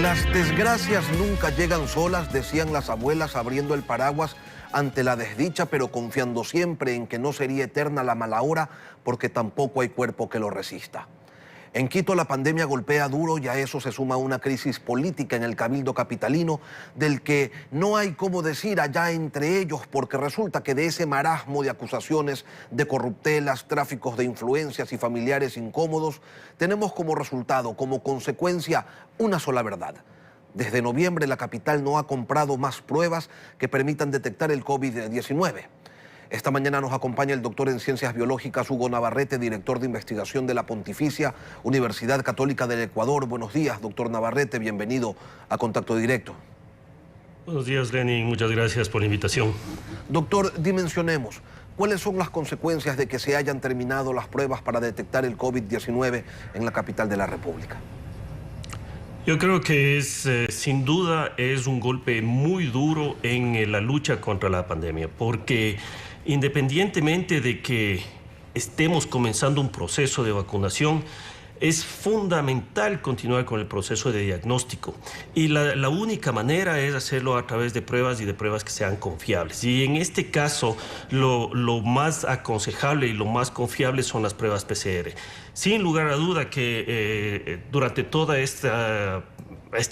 Las desgracias nunca llegan solas, decían las abuelas abriendo el paraguas ante la desdicha, pero confiando siempre en que no sería eterna la mala hora, porque tampoco hay cuerpo que lo resista. En Quito la pandemia golpea duro y a eso se suma una crisis política en el cabildo capitalino del que no hay cómo decir allá entre ellos, porque resulta que de ese marasmo de acusaciones de corruptelas, tráficos de influencias y familiares incómodos, tenemos como resultado, como consecuencia, una sola verdad. Desde noviembre la capital no ha comprado más pruebas que permitan detectar el COVID-19. Esta mañana nos acompaña el doctor en Ciencias Biológicas Hugo Navarrete, director de investigación de la Pontificia Universidad Católica del Ecuador. Buenos días, doctor Navarrete, bienvenido a Contacto Directo. Buenos días, Lenin, muchas gracias por la invitación. Doctor, dimensionemos, ¿cuáles son las consecuencias de que se hayan terminado las pruebas para detectar el COVID-19 en la capital de la República? Yo creo que sin duda, es un golpe muy duro en la lucha contra la pandemia, porque independientemente de que estemos comenzando un proceso de vacunación, es fundamental continuar con el proceso de diagnóstico y la única manera es hacerlo a través de pruebas y de pruebas que sean confiables. Y en este caso, lo más aconsejable y lo más confiable son las pruebas PCR. Sin lugar a duda que durante toda esta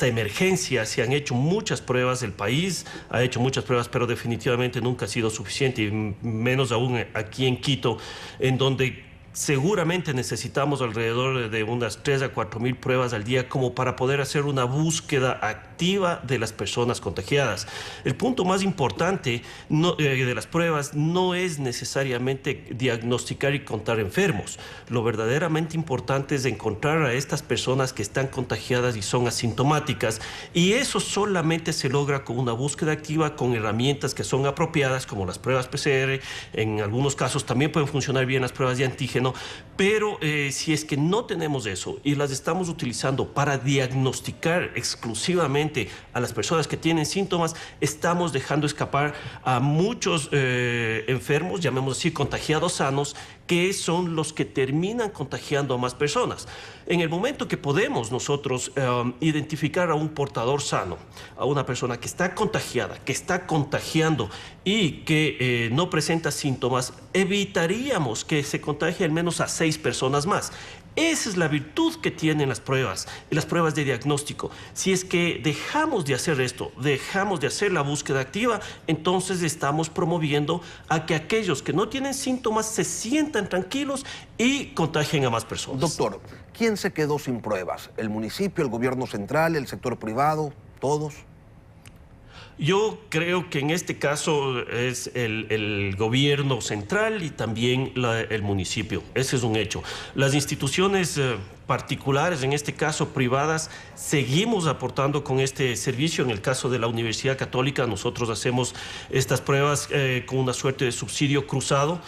emergencia se han hecho muchas pruebas, el país ha hecho muchas pruebas, pero definitivamente nunca ha sido suficiente, y menos aún aquí en Quito, en donde seguramente necesitamos alrededor de unas 3 a 4 mil pruebas al día como para poder hacer una búsqueda activa de las personas contagiadas. El punto más importante de las pruebas no es necesariamente diagnosticar y contar enfermos. Lo verdaderamente importante es encontrar a estas personas que están contagiadas y son asintomáticas, y eso solamente se logra con una búsqueda activa, con herramientas que son apropiadas, como las pruebas PCR. En algunos casos también pueden funcionar bien las pruebas de antígeno. Pero si es que no tenemos eso y las estamos utilizando para diagnosticar exclusivamente a las personas que tienen síntomas, estamos dejando escapar a muchos enfermos, llamémoslo así, contagiados sanos, que son los que terminan contagiando a más personas. En el momento que podemos nosotros identificar a un portador sano, a una persona que está contagiada, que está contagiando y que no presenta síntomas, evitaríamos que se contagie al menos a 6 personas más. Esa es la virtud que tienen las pruebas de diagnóstico. Si es que dejamos de hacer esto, dejamos de hacer la búsqueda activa, entonces estamos promoviendo a que aquellos que no tienen síntomas se sientan tranquilos y contagien a más personas. Doctor, ¿quién se quedó sin pruebas? ¿El municipio, el gobierno central, el sector privado, todos? Yo creo que en este caso es el gobierno central y también el municipio. Ese es un hecho. Las instituciones particulares, en este caso privadas, seguimos aportando con este servicio. En el caso de la Universidad Católica, nosotros hacemos estas pruebas con una suerte de subsidio cruzado.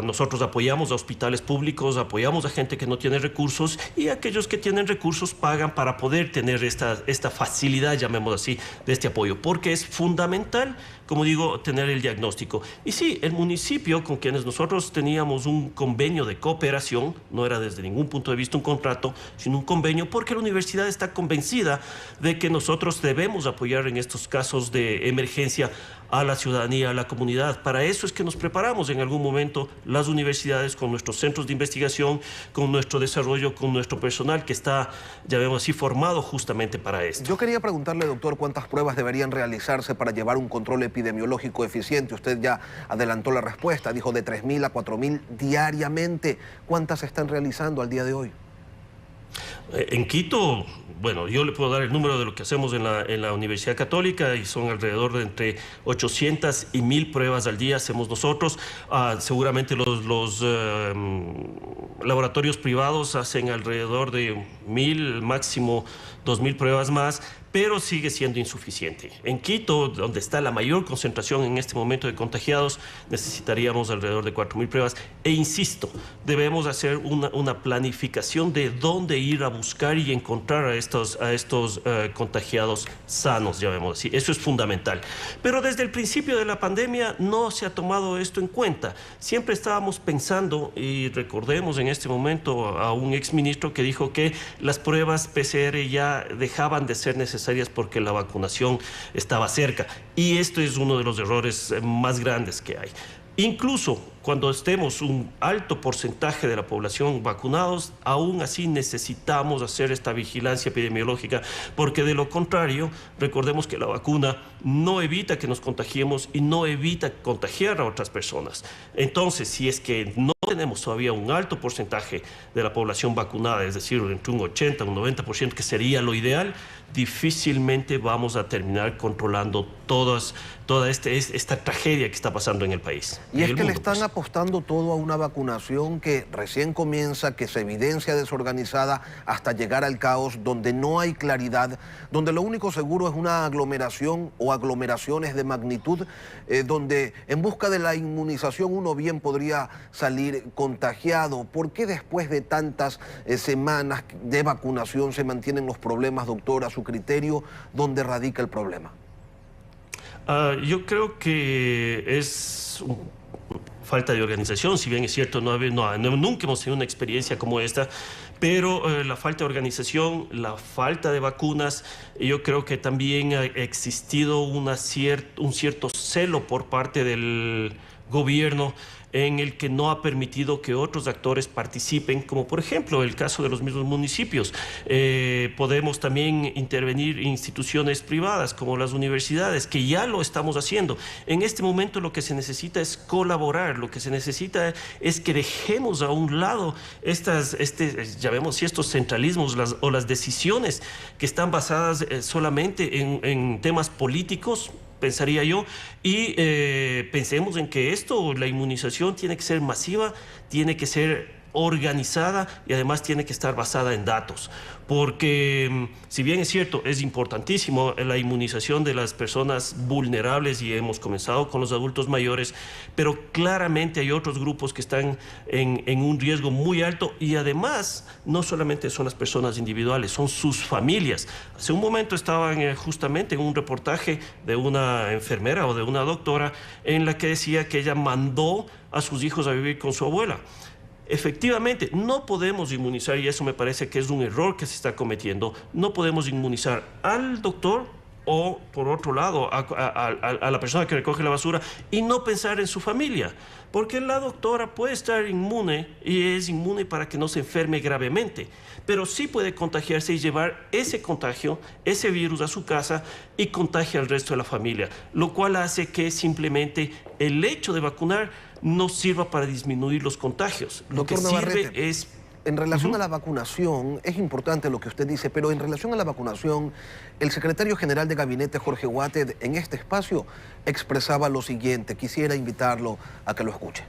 Nosotros apoyamos a hospitales públicos, apoyamos a gente que no tiene recursos, y aquellos que tienen recursos pagan para poder tener esta facilidad, llamémoslo así, de este apoyo, porque es fundamental, como digo, tener el diagnóstico. Y sí, el municipio, con quienes nosotros teníamos un convenio de cooperación, no era desde ningún punto de vista un contrato, sino un convenio, porque la universidad está convencida de que nosotros debemos apoyar en estos casos de emergencia a la ciudadanía, a la comunidad. Para eso es que nos preparamos en algún momento las universidades con nuestros centros de investigación, con nuestro desarrollo, con nuestro personal que está, llamémoslo así, formado justamente para esto. Yo quería preguntarle, doctor, ¿cuántas pruebas deberían realizarse para llevar un control epidemiológico eficiente? Usted ya adelantó la respuesta, dijo de 3.000 a 4.000 diariamente. ¿Cuántas se están realizando al día de hoy? En Quito, bueno, yo le puedo dar el número de lo que hacemos en la Universidad Católica, y son alrededor de entre 800 y 1.000 pruebas al día hacemos nosotros. Seguramente los laboratorios privados hacen alrededor de 1.000, máximo 2.000 pruebas más, pero sigue siendo insuficiente. En Quito, donde está la mayor concentración en este momento de contagiados, necesitaríamos alrededor de 4.000 pruebas. E insisto, debemos hacer una planificación de dónde ir a buscar y encontrar a estos contagiados sanos, llamémoslo así. Eso es fundamental. Pero desde el principio de la pandemia no se ha tomado esto en cuenta. Siempre estábamos pensando, y recordemos en este momento a un exministro que dijo que las pruebas PCR ya dejaban de ser necesarias porque la vacunación estaba cerca. Y esto es uno de los errores más grandes que hay. Incluso cuando estemos un alto porcentaje de la población vacunados, aún así necesitamos hacer esta vigilancia epidemiológica, porque de lo contrario, recordemos que la vacuna no evita que nos contagiemos y no evita contagiar a otras personas. Entonces, si es que no tenemos todavía un alto porcentaje de la población vacunada, es decir, entre un 80 y un 90%, que sería lo ideal, difícilmente vamos a terminar controlando toda esta tragedia que está pasando en el país. Y es que le están apostando todo a una vacunación que recién comienza, que se evidencia desorganizada hasta llegar al caos, donde no hay claridad, donde lo único seguro es una aglomeración o aglomeraciones de magnitud, donde en busca de la inmunización uno bien podría salir contagiado. ¿Por qué después de tantas semanas de vacunación se mantienen los problemas, doctor, a su criterio? ¿Dónde radica el problema? Yo creo que es falta de organización. Si bien es cierto, nunca hemos tenido una experiencia como esta, pero la falta de organización, la falta de vacunas, yo creo que también ha existido un cierto celo por parte del gobierno en el que no ha permitido que otros actores participen, como por ejemplo el caso de los mismos municipios. Podemos también intervenir instituciones privadas como las universidades, que ya lo estamos haciendo. En este momento lo que se necesita es colaborar, lo que se necesita es que dejemos a un lado llamemos estos centralismos o las decisiones que están basadas solamente en temas políticos, pensaría yo, y pensemos en que la inmunización tiene que ser masiva, tiene que ser organizada y además tiene que estar basada en datos. Porque si bien es cierto, es importantísimo la inmunización de las personas vulnerables y hemos comenzado con los adultos mayores, pero claramente hay otros grupos que están en un riesgo muy alto y además no solamente son las personas individuales, son sus familias. Hace un momento estaban justamente en un reportaje de una enfermera o de una doctora en la que decía que ella mandó a sus hijos a vivir con su abuela. Efectivamente, no podemos inmunizar, y eso me parece que es un error que se está cometiendo, no podemos inmunizar al doctor o, por otro lado, a la persona que recoge la basura y no pensar en su familia, porque la doctora puede estar inmune y es inmune para que no se enferme gravemente, pero sí puede contagiarse y llevar ese contagio, ese virus a su casa y contagia al resto de la familia, lo cual hace que simplemente el hecho de vacunar no sirva para disminuir los contagios. Lo Doctor que Navarrete, sirve es... En relación a la vacunación, es importante lo que usted dice, pero en relación a la vacunación, el secretario general de Gabinete, Jorge Huáted, en este espacio expresaba lo siguiente. Quisiera invitarlo a que lo escuche.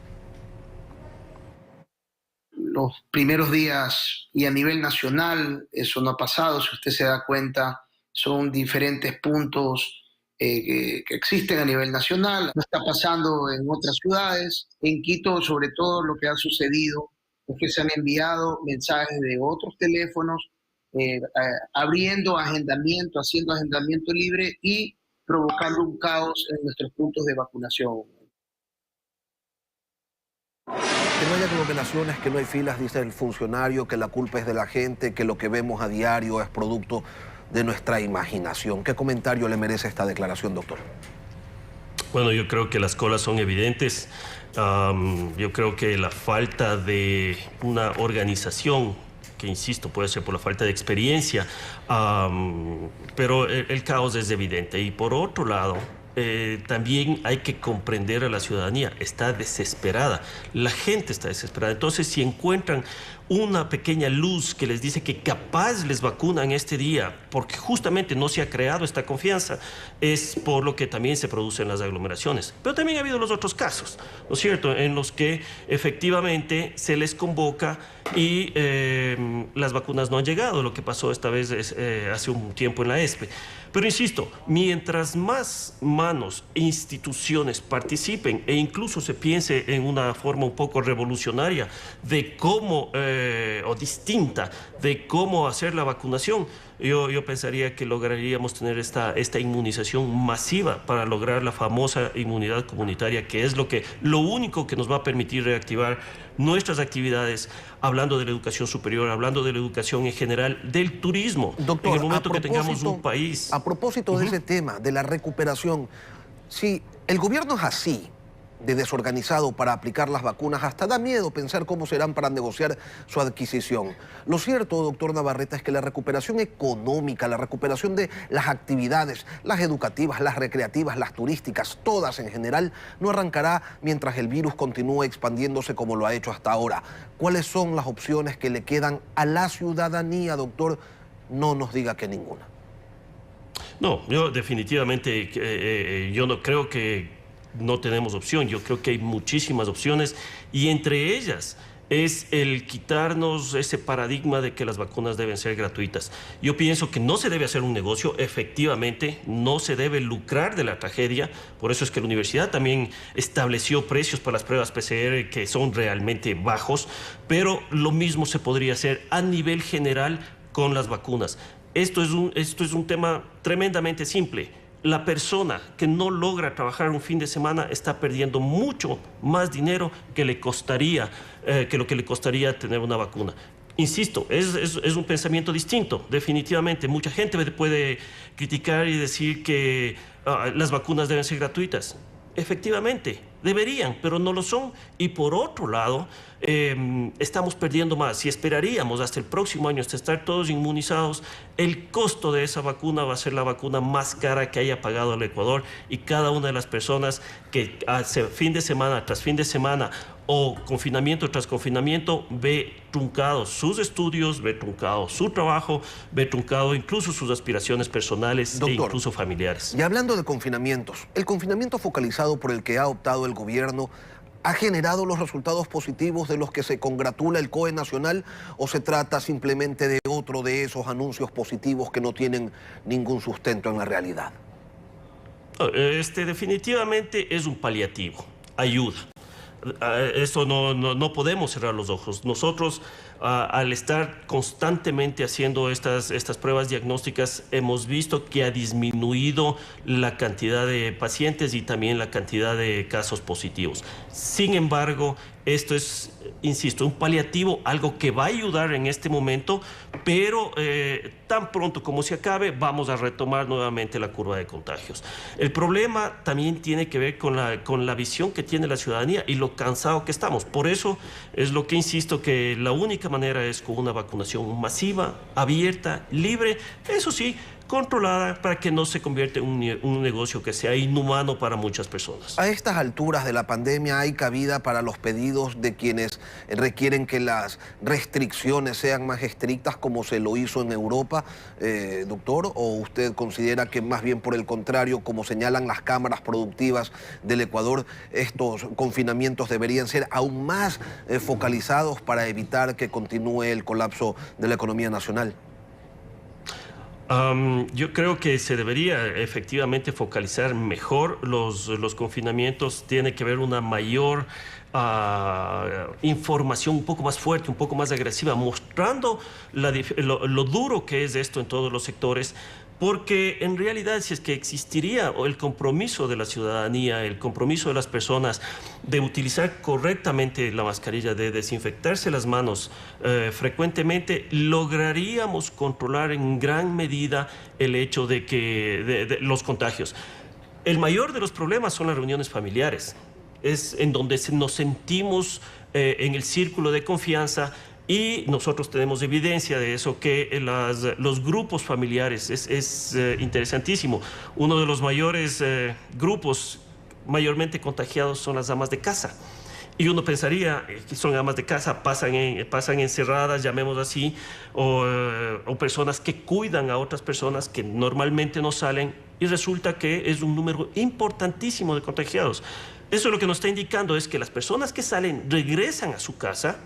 Los primeros días y a nivel nacional, eso no ha pasado, si usted se da cuenta, son diferentes puntos que existen a nivel nacional. No está pasando en otras ciudades. En Quito, sobre todo, lo que ha sucedido es que se han enviado mensajes de otros teléfonos abriendo agendamiento, haciendo agendamiento libre y provocando un caos en nuestros puntos de vacunación. Que no hay aglomeraciones, que no hay filas, dice el funcionario, que la culpa es de la gente, que lo que vemos a diario es producto de nuestra imaginación. ¿Qué comentario le merece esta declaración, doctor? Bueno, yo creo que las colas son evidentes. Yo creo que la falta de una organización, que insisto, puede ser por la falta de experiencia, pero el caos es evidente. Y por otro lado, también hay que comprender a la ciudadanía. Está desesperada. La gente está desesperada. Entonces, si encuentran una pequeña luz que les dice que capaz les vacunan este día, porque justamente no se ha creado esta confianza, es por lo que también se producen las aglomeraciones. Pero también ha habido los otros casos, ¿no es cierto?, en los que efectivamente se les convoca y las vacunas no han llegado, lo que pasó esta vez hace un tiempo en la ESPE. Pero insisto, mientras más manos e instituciones participen e incluso se piense en una forma un poco revolucionaria de cómo o distinta de cómo hacer la vacunación, yo pensaría que lograríamos tener esta inmunización masiva para lograr la famosa inmunidad comunitaria, que es lo único que nos va a permitir reactivar nuestras actividades, hablando de la educación superior, hablando de la educación en general, del turismo. Doctor, en el momento que tengamos un país... A propósito de ese tema, de la recuperación, si el gobierno es así, de desorganizado para aplicar las vacunas, hasta da miedo pensar cómo serán para negociar su adquisición. Lo cierto, doctor Navarrete, es que la recuperación económica, la recuperación de las actividades, las educativas, las recreativas, las turísticas, todas en general, no arrancará mientras el virus continúe expandiéndose como lo ha hecho hasta ahora. ¿Cuáles son las opciones que le quedan a la ciudadanía, doctor? No nos diga que ninguna. No, yo definitivamente, yo no creo que no tenemos opción. Yo creo que hay muchísimas opciones y entre ellas es el quitarnos ese paradigma de que las vacunas deben ser gratuitas. Yo pienso que no se debe hacer un negocio, efectivamente, no se debe lucrar de la tragedia. Por eso es que la universidad también estableció precios para las pruebas PCR que son realmente bajos, pero lo mismo se podría hacer a nivel general con las vacunas. Esto es un tema tremendamente simple. La persona que no logra trabajar un fin de semana está perdiendo mucho más dinero que lo que le costaría tener una vacuna. Insisto, es un pensamiento distinto, definitivamente. Mucha gente puede criticar y decir que las vacunas deben ser gratuitas. Efectivamente, deberían, pero no lo son. Y por otro lado, estamos perdiendo más. Si esperaríamos hasta el próximo año hasta estar todos inmunizados, el costo de esa vacuna va a ser la vacuna más cara que haya pagado el Ecuador, y cada una de las personas que hace fin de semana tras fin de semana o confinamiento tras confinamiento ve truncados sus estudios, ve truncado su trabajo, ve truncado incluso sus aspiraciones personales, doctor, e incluso familiares. Y hablando de confinamientos, el confinamiento focalizado por el que ha optado el gobierno ¿ha generado los resultados positivos de los que se congratula el COE Nacional o se trata simplemente de otro de esos anuncios positivos que no tienen ningún sustento en la realidad? Definitivamente es un paliativo, ayuda. Eso no podemos cerrar los ojos. Nosotros, al estar constantemente haciendo estas pruebas diagnósticas, hemos visto que ha disminuido la cantidad de pacientes y también la cantidad de casos positivos. Sin embargo, esto es, insisto, un paliativo, algo que va a ayudar en este momento, pero tan pronto como se acabe, vamos a retomar nuevamente la curva de contagios. El problema también tiene que ver con la visión que tiene la ciudadanía y lo cansado que estamos. Por eso es lo que insisto, que la única manera es con una vacunación masiva, abierta, libre, eso sí, controlada, para que no se convierta en un negocio que sea inhumano para muchas personas. A estas alturas de la pandemia, ¿hay cabida para los pedidos de quienes requieren que las restricciones sean más estrictas como se lo hizo en Europa, doctor? ¿O usted considera que más bien por el contrario, como señalan las cámaras productivas del Ecuador, estos confinamientos deberían ser aún más focalizados para evitar que continúe el colapso de la economía nacional? Yo creo que se debería efectivamente focalizar mejor los confinamientos. Tiene que haber una mayor información un poco más fuerte, un poco más agresiva, mostrando lo duro que es esto en todos los sectores. Porque en realidad, si es que existiría el compromiso de la ciudadanía, el compromiso de las personas de utilizar correctamente la mascarilla, de desinfectarse las manos frecuentemente, lograríamos controlar en gran medida el hecho de los contagios. El mayor de los problemas son las reuniones familiares. Es en donde nos sentimos en el círculo de confianza. Y nosotros tenemos evidencia de eso, que los grupos familiares es interesantísimo. Uno de los mayores grupos mayormente contagiados son las amas de casa. Y uno pensaría que son amas de casa, pasan encerradas, llamemos así, o personas que cuidan a otras personas que normalmente no salen, y resulta que es un número importantísimo de contagiados. Eso lo que nos está indicando es que las personas que salen regresan a su casa,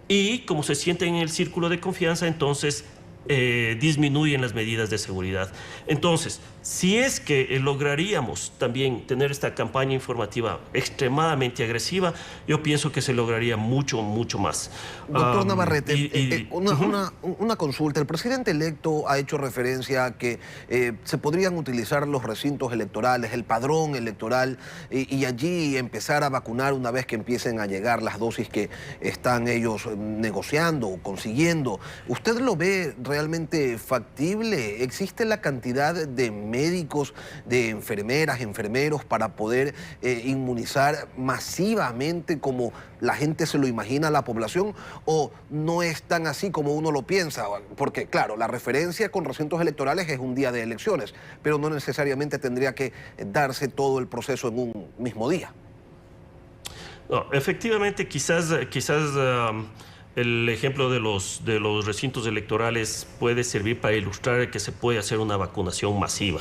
y como se sienten en el círculo de confianza, entonces disminuyen las medidas de seguridad. Entonces, si es que lograríamos también tener esta campaña informativa extremadamente agresiva, yo pienso que se lograría mucho, mucho más. Doctor Navarrete, Ujú. una consulta. El presidente electo ha hecho referencia a que se podrían utilizar los recintos electorales, el padrón electoral, y allí empezar a vacunar una vez que empiecen a llegar las dosis que están ellos negociando o consiguiendo. ¿Usted lo ve realmente factible? ¿Existe la cantidad de médicos, de enfermeras, enfermeros para poder inmunizar masivamente como la gente se lo imagina a la población, o no es tan así como uno lo piensa? Porque claro, la referencia con recintos electorales es un día de elecciones, pero no necesariamente tendría que darse todo el proceso en un mismo día. No, efectivamente, el ejemplo de los recintos electorales puede servir para ilustrar que se puede hacer una vacunación masiva.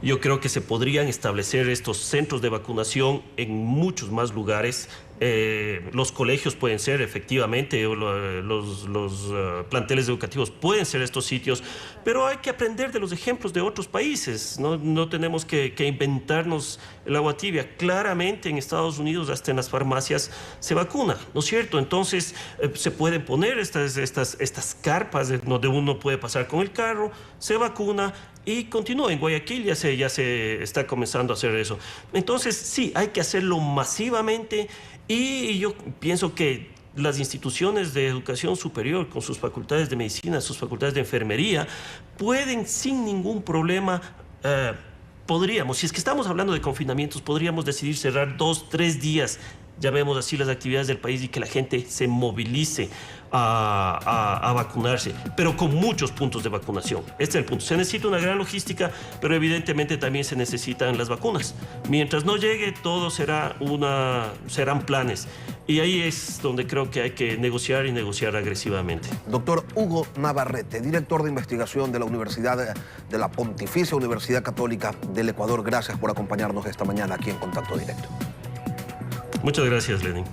Yo creo que se podrían establecer estos centros de vacunación en muchos más lugares. Los colegios pueden ser, efectivamente, los planteles educativos pueden ser estos sitios, pero hay que aprender de los ejemplos de otros países. No tenemos que inventarnos el agua tibia. Claramente en Estados Unidos, hasta en las farmacias, se vacuna, ¿no es cierto? Entonces, se pueden poner estas carpas donde uno puede pasar con el carro, se vacuna y continúa. En Guayaquil ya se está comenzando a hacer eso. Entonces, sí, hay que hacerlo masivamente, y yo pienso que las instituciones de educación superior, con sus facultades de medicina, sus facultades de enfermería, pueden sin ningún problema, podríamos, si es que estamos hablando de confinamientos, podríamos decidir cerrar 2, 3 días, llamemos así, las actividades del país, y que la gente se movilice a vacunarse, pero con muchos puntos de vacunación. Este es el punto. Se necesita una gran logística, pero evidentemente también se necesitan las vacunas. Mientras no llegue, todo serán planes. Y ahí es donde creo que hay que negociar, y negociar agresivamente. Doctor Hugo Navarrete, director de investigación de la de la Pontificia Universidad Católica del Ecuador, gracias por acompañarnos esta mañana aquí en Contacto Directo. Muchas gracias, Lenin.